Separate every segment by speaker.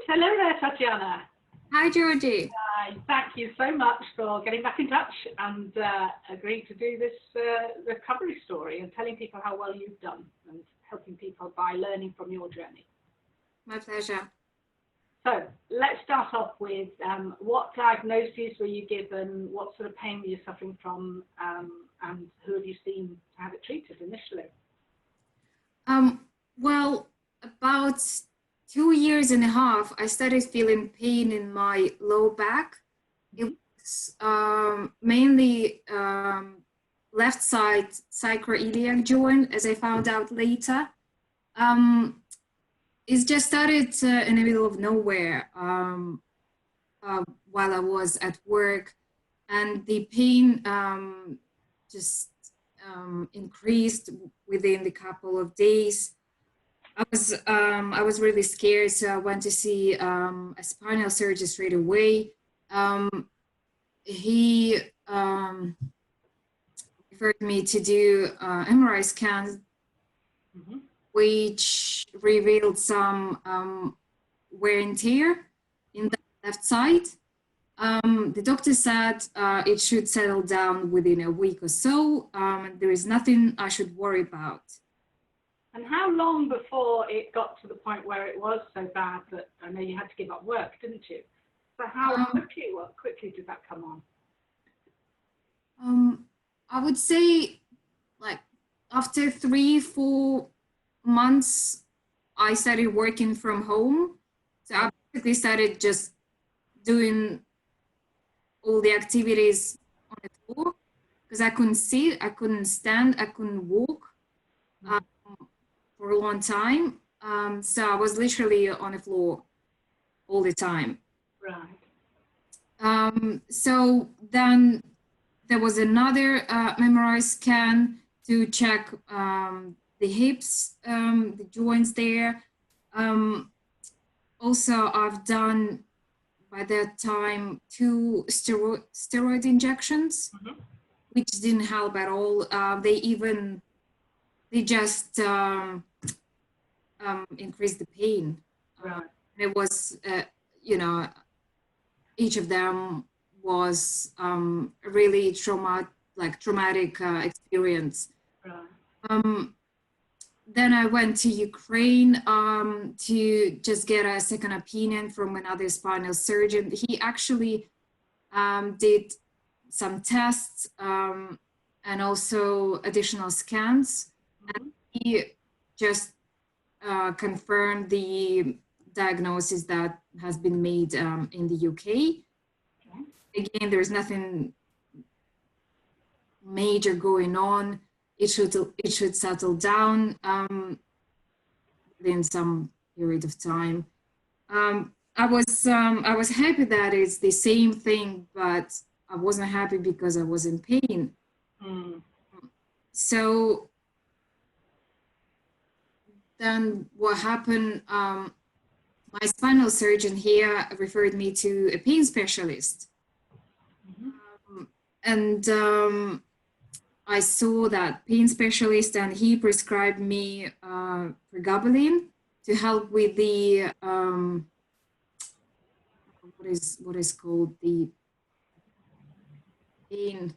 Speaker 1: Hello there, Tatyana.
Speaker 2: Hi, Georgie.
Speaker 1: Thank you so much for getting back in touch and agreeing to do this recovery story and telling people how well you've done and helping people by learning from your journey.
Speaker 2: My pleasure.
Speaker 1: So let's start off with what diagnoses were you given, what sort of pain were you suffering from, and who have you seen to have it treated initially?
Speaker 2: Well, about 2.5 years, I started feeling pain in my low back. It was mainly left side sacroiliac joint, as I found out later. It just started in the middle of nowhere while I was at work, and the pain just increased within the couple of days. I was really scared, so I went to see a spinal surgeon straight away. He referred me to do MRI scans, which revealed some wear and tear in the left side. The doctor said it should settle down within a week or so. There is nothing I should worry about.
Speaker 1: And how long before it got to the point where it was so bad that I know you had to give up work, didn't you? So how quickly did that come
Speaker 2: on? I would say like after 3-4 months, I started working from home. So I basically started just doing all the activities on the floor because I couldn't sit, I couldn't stand, I couldn't walk for a long time. So I was literally on the floor all the time.
Speaker 1: Right.
Speaker 2: So then there was another MRI scan to check the hips, the joints there. Also, I've done by that time 2 steroid injections, which didn't help at all. They just increased the pain.
Speaker 1: Right.
Speaker 2: It was, each of them was really traumatic experience.
Speaker 1: Right.
Speaker 2: Then I went to Ukraine to just get a second opinion from another spinal surgeon. He actually did some tests and also additional scans. And he just confirmed the diagnosis that has been made in the UK. Again, there's nothing major going on. It should settle down within some period of time. I was happy that it's the same thing, but I wasn't happy because I was in pain. So then what happened? My spinal surgeon here referred me to a pain specialist, and I saw that pain specialist, and he prescribed me pregabalin to help with the what is called the pain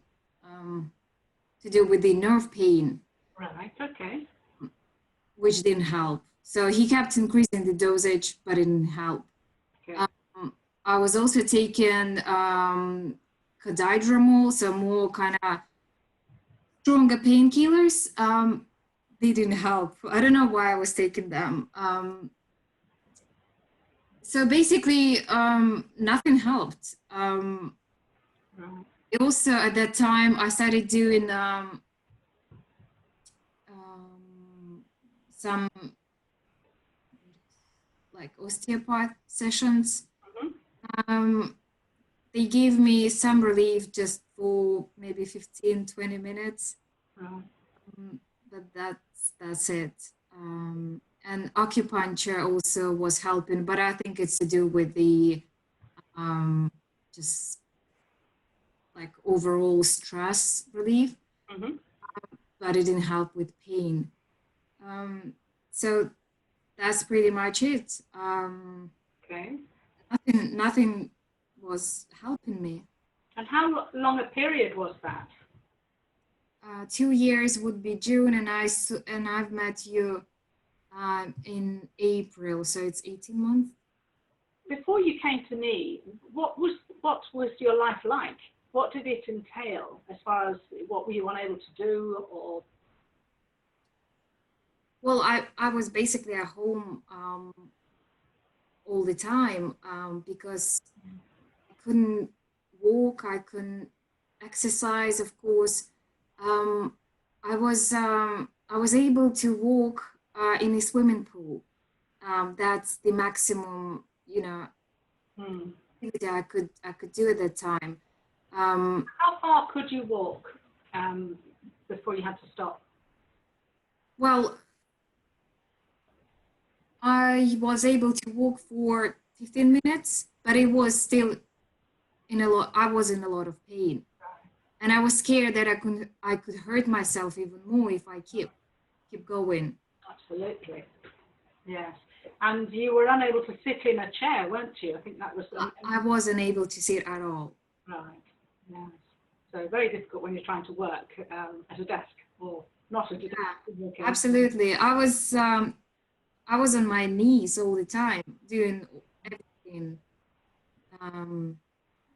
Speaker 2: to do with the nerve pain.
Speaker 1: Right. Okay.
Speaker 2: Which didn't help. So he kept increasing the dosage, but it didn't help.
Speaker 1: Okay.
Speaker 2: I was also taking codidromol, so more kind of stronger painkillers. They didn't help. I don't know why I was taking them. So basically, nothing helped. Also, at that time, I started doing some like osteopath sessions. They gave me some relief just for maybe 15-20 minutes, but that's it. And acupuncture also was helping, but I think it's to do with the just like overall stress relief, but it didn't help with pain. So that's pretty much it.
Speaker 1: Okay.
Speaker 2: Nothing was helping me.
Speaker 1: And how long a period was that?
Speaker 2: 2 years would be June, and I've met you in April, so it's 18 months.
Speaker 1: Before you came to me, what was your life like? What did it entail as far as what were you unable to do, or?
Speaker 2: Well, I was basically at home all the time because I couldn't walk, I couldn't exercise, of course. I was able to walk in a swimming pool. That's the maximum, activity I could do at that time.
Speaker 1: How far could you walk before you had to stop?
Speaker 2: Well, I was able to walk for 15 minutes, but it was still I was in a lot of pain. And I was scared that I could hurt myself even more if I keep going.
Speaker 1: Absolutely. Yes. And you were unable to sit in a chair, weren't you? I think that was...
Speaker 2: I wasn't able to sit at all.
Speaker 1: Right. Yes. So very difficult when you're trying to work at a desk or not at a desk.
Speaker 2: Yeah, absolutely. I was on my knees all the time doing everything,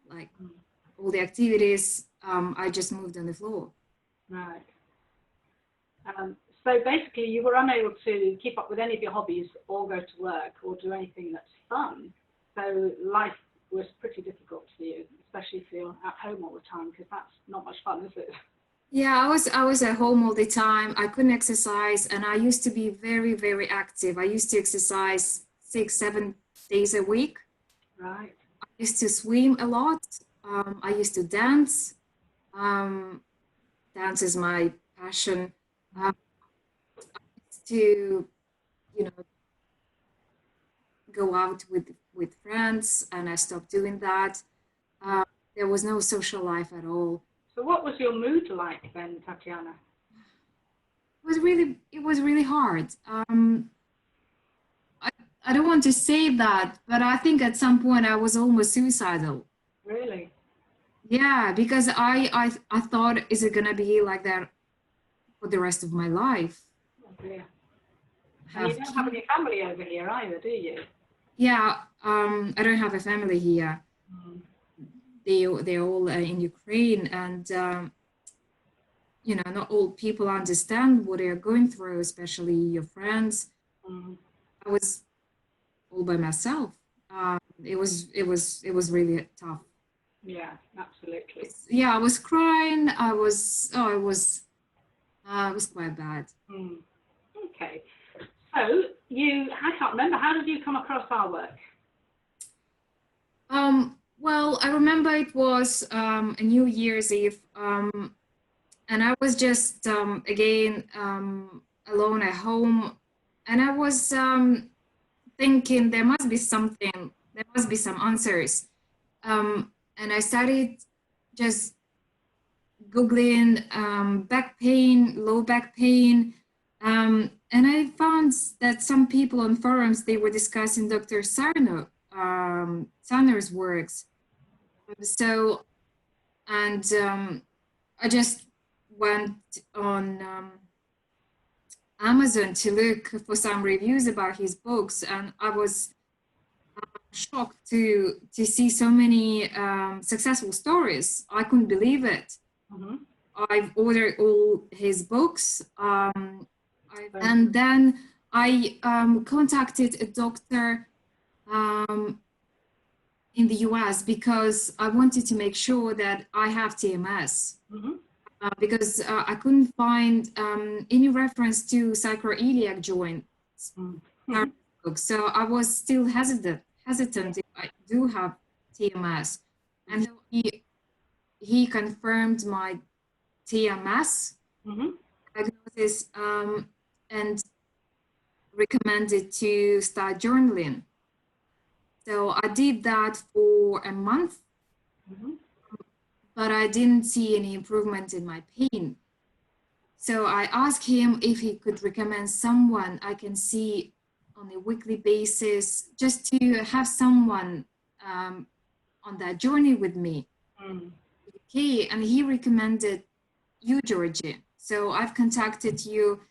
Speaker 2: like all the activities. I just moved on the floor.
Speaker 1: Right. So basically, you were unable to keep up with any of your hobbies or go to work or do anything that's fun. So life was pretty difficult for you, especially if you're at home all the time, because that's not much fun, is it?
Speaker 2: Yeah, I was at home all the time. I couldn't exercise, and I used to be very, very active. I used to exercise 6-7 days a week.
Speaker 1: Right.
Speaker 2: I used to swim a lot. I used to dance. Dance is my passion. I used to, go out with friends, and I stopped doing that. There was no social life at all.
Speaker 1: So what was your mood like then, Tatyana?
Speaker 2: It was really hard. I don't want to say that, but I think at some point I was almost suicidal.
Speaker 1: Really?
Speaker 2: Yeah, because I thought, is it gonna be like that for the rest of my life?
Speaker 1: Oh dear. And you don't have any family over here either, do you?
Speaker 2: Yeah, I don't have a family here. They're all in Ukraine, and not all people understand what they're going through, especially your friends. I was all by myself. It was really tough.
Speaker 1: Yeah, absolutely.
Speaker 2: I was crying. It was quite bad.
Speaker 1: Okay. So I can't remember, how did you come across our work?
Speaker 2: Well, I remember it was a New Year's Eve, and I was just again alone at home, and I was thinking there must be some answers, and I started just Googling back pain, low back pain, and I found that some people on forums, they were discussing Dr. Sarno, Sarno's works. So, and I just went on Amazon to look for some reviews about his books, and I was shocked to see so many successful stories. I couldn't believe it. I've ordered all his books, and then I contacted a doctor in the US because I wanted to make sure that I have TMS. Because I couldn't find any reference to sacroiliac joints. So I was still hesitant if I do have TMS. And he confirmed my TMS diagnosis and recommended to start journaling. So I did that for a month, but I didn't see any improvement in my pain. So I asked him if he could recommend someone I can see on a weekly basis, just to have someone on that journey with me. Okay, and he recommended you, Georgie. So I've contacted you,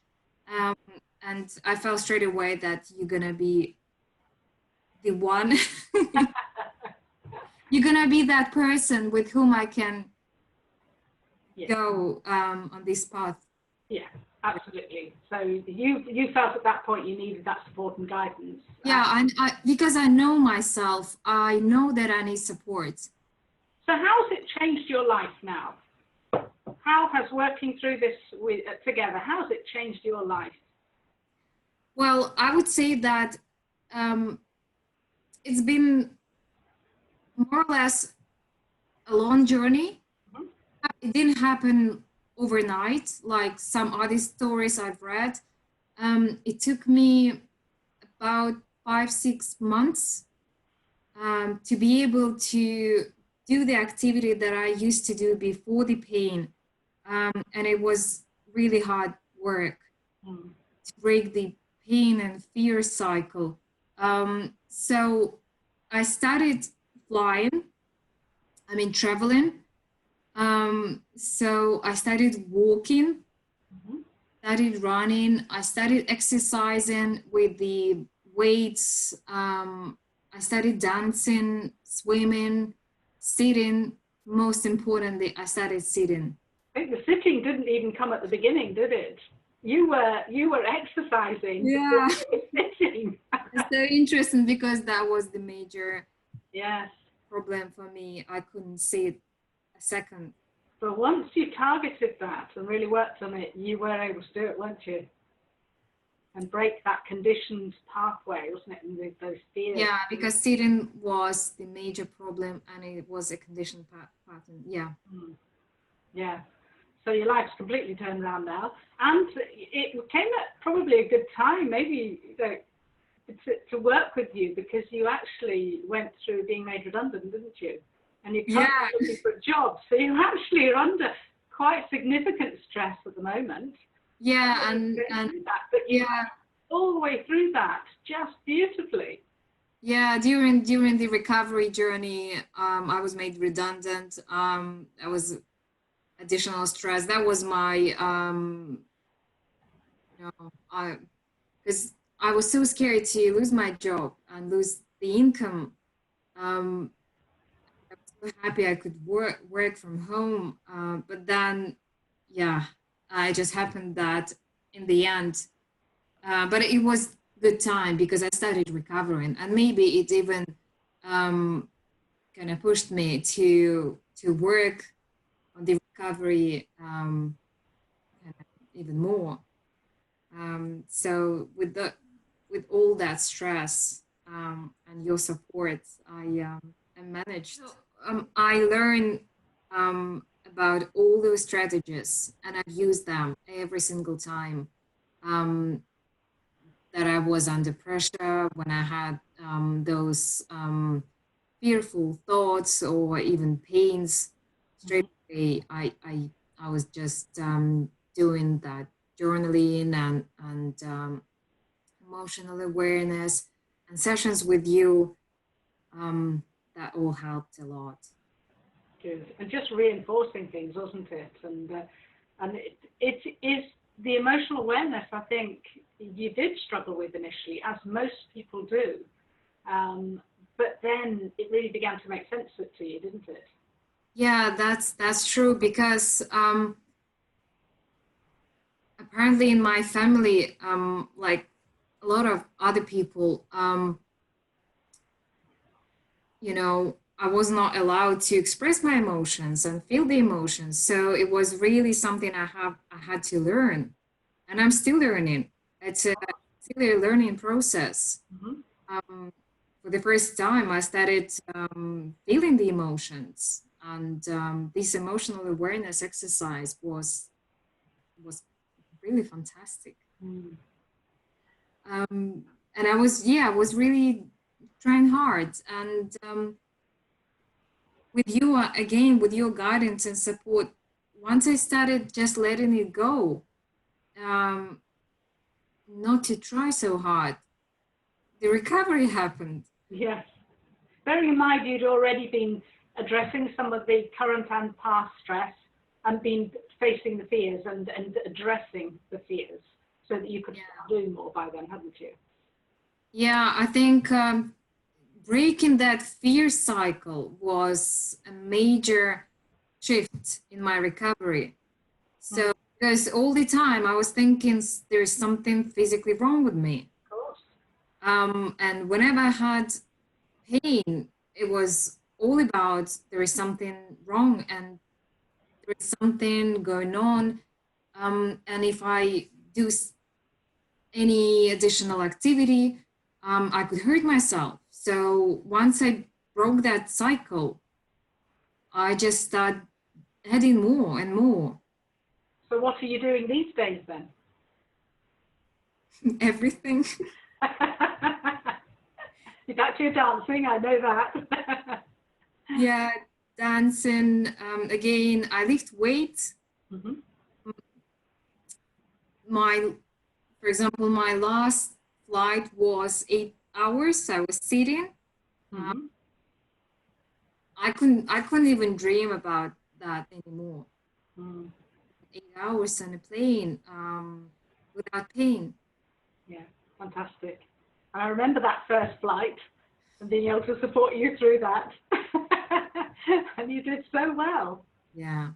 Speaker 2: and I felt straight away that you're gonna be the one. You're gonna be that person with whom I can go on this path.
Speaker 1: Yeah, absolutely. So you felt at that point you needed that support and guidance.
Speaker 2: Yeah, I because I know myself, I know that I need support.
Speaker 1: So how has it changed your life now? How has working through this together, how has it changed your life?
Speaker 2: Well, I would say that it's been more or less a long journey. It didn't happen overnight, like some other stories I've read. It took me about 5-6 months to be able to do the activity that I used to do before the pain. And it was really hard work to break the pain and fear cycle. So I started flying, traveling. So I started walking, started running, I started exercising with the weights. I started dancing, swimming, sitting. Most importantly, I started sitting.
Speaker 1: I think the sitting didn't even come at the beginning, did it? You were exercising.
Speaker 2: Yeah.
Speaker 1: Sitting.
Speaker 2: It's so interesting because that was the major
Speaker 1: yes
Speaker 2: problem for me. I couldn't sit a second.
Speaker 1: But once you targeted that and really worked on it, you were able to do it, weren't you? And break that conditioned pathway, wasn't it? And those fears.
Speaker 2: Yeah, because sitting was the major problem, and it was a conditioned pattern. Yeah.
Speaker 1: Yeah. So your life's completely turned around now, and it came at probably a good time, maybe to work with you, because you actually went through being made redundant, didn't you? And you're currently looking for a job, so you actually are under quite significant stress at the moment.
Speaker 2: Yeah,
Speaker 1: but you all the way through that just beautifully.
Speaker 2: Yeah, during the recovery journey, I was made redundant. That was additional stress. That was my, because I was so scared to lose my job and lose the income. I was so happy I could work from home, but then, it just happened that in the end. But it was good time because I started recovering, and maybe it even kind of pushed me to work on the recovery even more. So with all that stress and your support, I managed. I learned about all those strategies, and I've used them every single time that I was under pressure, when I had those fearful thoughts or even pains. Straight away, I was just doing that journaling and emotional awareness and sessions with you. That all helped a lot.
Speaker 1: Good. And just reinforcing things, wasn't it? And it is the emotional awareness, I think, you did struggle with initially, as most people do. But then it really began to make sense to you, didn't it?
Speaker 2: Yeah, that's true, because apparently in my family, like a lot of other people, I was not allowed to express my emotions and feel the emotions. So it was really something I had to learn, and I'm still learning. It's still a learning process. For the first time, I started feeling the emotions, and this emotional awareness exercise was really fantastic. And I was really trying hard, and with you again, with your guidance and support, once I started just letting it go, not to try so hard, the recovery happened.
Speaker 1: Yes. Bearing in mind you'd already been addressing some of the current and past stress and been facing the fears and addressing the fears so that you could start doing more by then, hadn't you?
Speaker 2: Yeah, I think breaking that fear cycle was a major shift in my recovery. So, because all the time I was thinking there's something physically wrong with me.
Speaker 1: Of course.
Speaker 2: And whenever I had pain, it was all about there is something wrong and there is something going on. And if I do any additional activity, I could hurt myself. So once I broke that cycle, I just started adding more and more.
Speaker 1: So what are you doing these days then?
Speaker 2: Everything.
Speaker 1: You're back to your dancing, I know that.
Speaker 2: Yeah, dancing. Again, I lift weights.
Speaker 1: Mm-hmm.
Speaker 2: For example, my last flight was 8 hours. I was sitting.
Speaker 1: Mm-hmm.
Speaker 2: I couldn't even dream about that anymore. 8 hours on a plane without pain.
Speaker 1: Yeah, fantastic. And I remember that first flight and being able to support you through that. And you did so well.
Speaker 2: Yeah.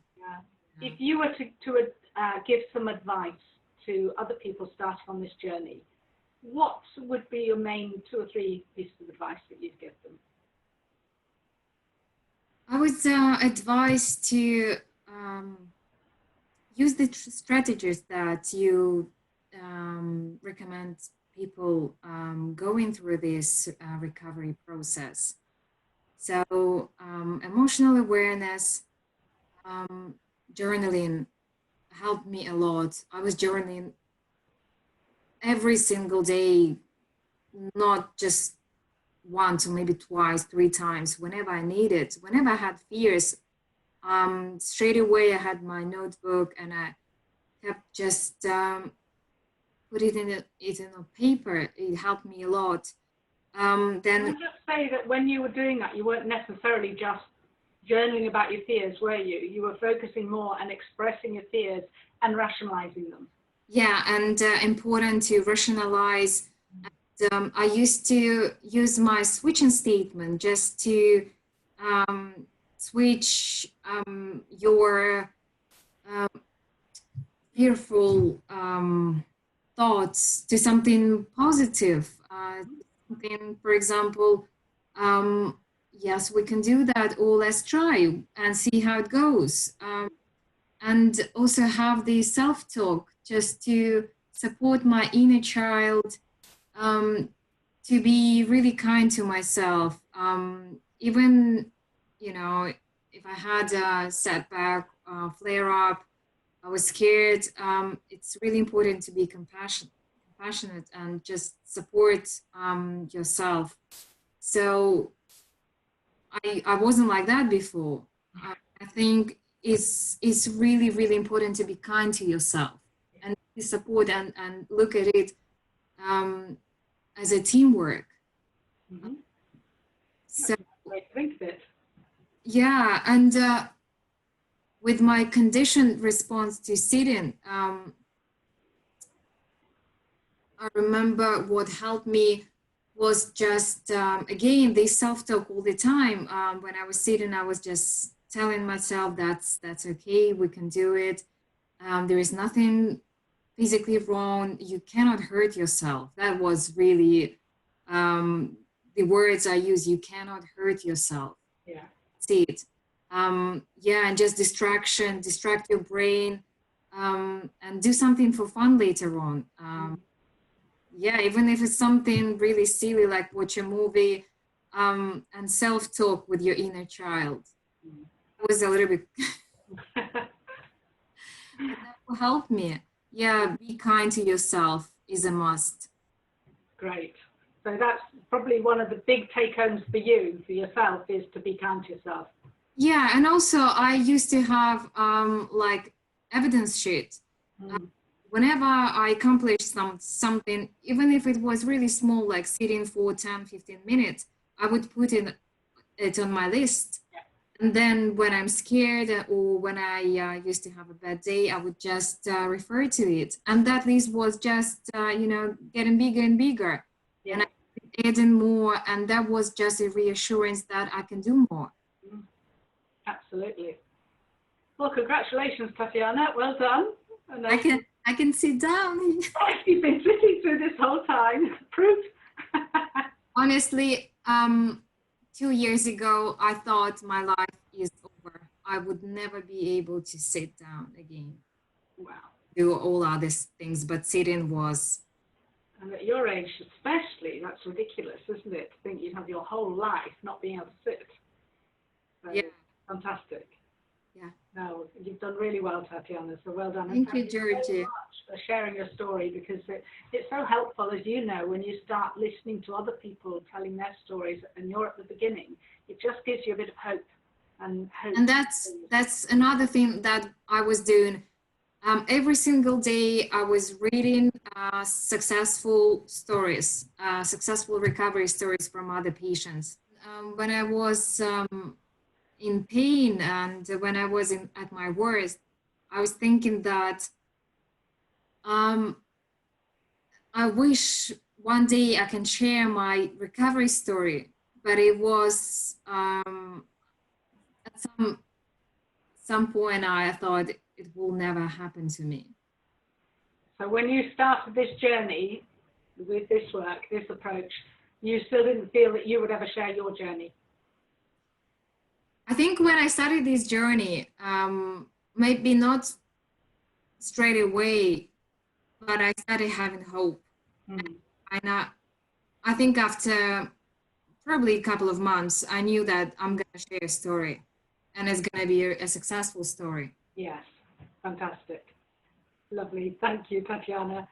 Speaker 1: If you were to give some advice to other people starting on this journey, what would be your main 2 or 3 pieces of advice that you'd give them?
Speaker 2: I would advise to use the strategies that you recommend people going through this recovery process. So emotional awareness, journaling helped me a lot. I was journaling every single day, not just once or maybe twice, 3 times, whenever I needed. Whenever I had fears, straight away I had my notebook and I kept just put it in a paper. It helped me a lot. Then
Speaker 1: Can I just say that when you were doing that, you weren't necessarily just journaling about your fears, were you? You were focusing more and expressing your fears and rationalizing them.
Speaker 2: Yeah, and important to rationalize. And, I used to use my switching statement just to switch your fearful thoughts to something positive. Something, for example, yes, we can do that, or let's try and see how it goes. And also have the self-talk just to support my inner child, to be really kind to myself. Even, if I had a setback, flare up, I was scared. It's really important to be compassionate and just support yourself. So I wasn't like that before. I think it's really, really important to be kind to yourself and support and look at it as a teamwork.
Speaker 1: Mm-hmm.
Speaker 2: So
Speaker 1: I think that.
Speaker 2: Yeah, and with my conditioned response to sitting, I remember what helped me was just, again, this self-talk all the time. When I was sitting, I was just telling myself that's okay, we can do it. There is nothing physically wrong. You cannot hurt yourself. That was really the words I use. You cannot hurt yourself.
Speaker 1: Yeah.
Speaker 2: See it. Yeah, and just distract your brain, and do something for fun later on. Yeah, even if it's something really silly like watch a movie, and self-talk with your inner child. It was a little bit that will help me. Yeah, be kind to yourself is a must.
Speaker 1: Great. So that's probably one of the big take-homes for you, for yourself, is to be kind to yourself.
Speaker 2: Yeah, and also I used to have like evidence sheet. whenever I accomplished something, even if it was really small, like sitting for 10, 15 minutes, I would put it on my list. And then when I'm scared or when I used to have a bad day, I would just refer to it. And that list was just, getting bigger and bigger.
Speaker 1: Yeah.
Speaker 2: And I adding more. And that was just a reassurance that I can do more.
Speaker 1: Absolutely. Well, congratulations, Tatyana. Well done. And
Speaker 2: I can sit down.
Speaker 1: You've been sitting through this whole time. Proof.
Speaker 2: Honestly, 2 years ago, I thought my life is over. I would never be able to sit down again.
Speaker 1: Wow.
Speaker 2: Do all other things, but sitting was.
Speaker 1: And at your age especially, that's ridiculous, isn't it? To think you'd have your whole life not being able to sit. So,
Speaker 2: yeah.
Speaker 1: Fantastic.
Speaker 2: Yeah.
Speaker 1: No, you've done really well, Tatyana, so well done.
Speaker 2: Thank you,
Speaker 1: Georgie,
Speaker 2: so
Speaker 1: much for sharing your story, because it's so helpful, as you know, when you start listening to other people telling their stories and you're at the beginning, it just gives you a bit of hope. And
Speaker 2: that's another thing that I was doing. Every single day I was reading successful stories, successful recovery stories from other patients. When I was in pain and when I was at my worst, I was thinking that I wish one day I can share my recovery story, but it was at some point I thought it will never happen to me.
Speaker 1: So when you started this journey with this work, this approach, you still didn't feel that you would ever share your journey?
Speaker 2: I think when I started this journey, maybe not straight away, but I started having hope. And I think after probably a couple of months, I knew that I'm going to share a story and it's going to be a successful story.
Speaker 1: Yes, fantastic. Lovely. Thank you, Tatyana.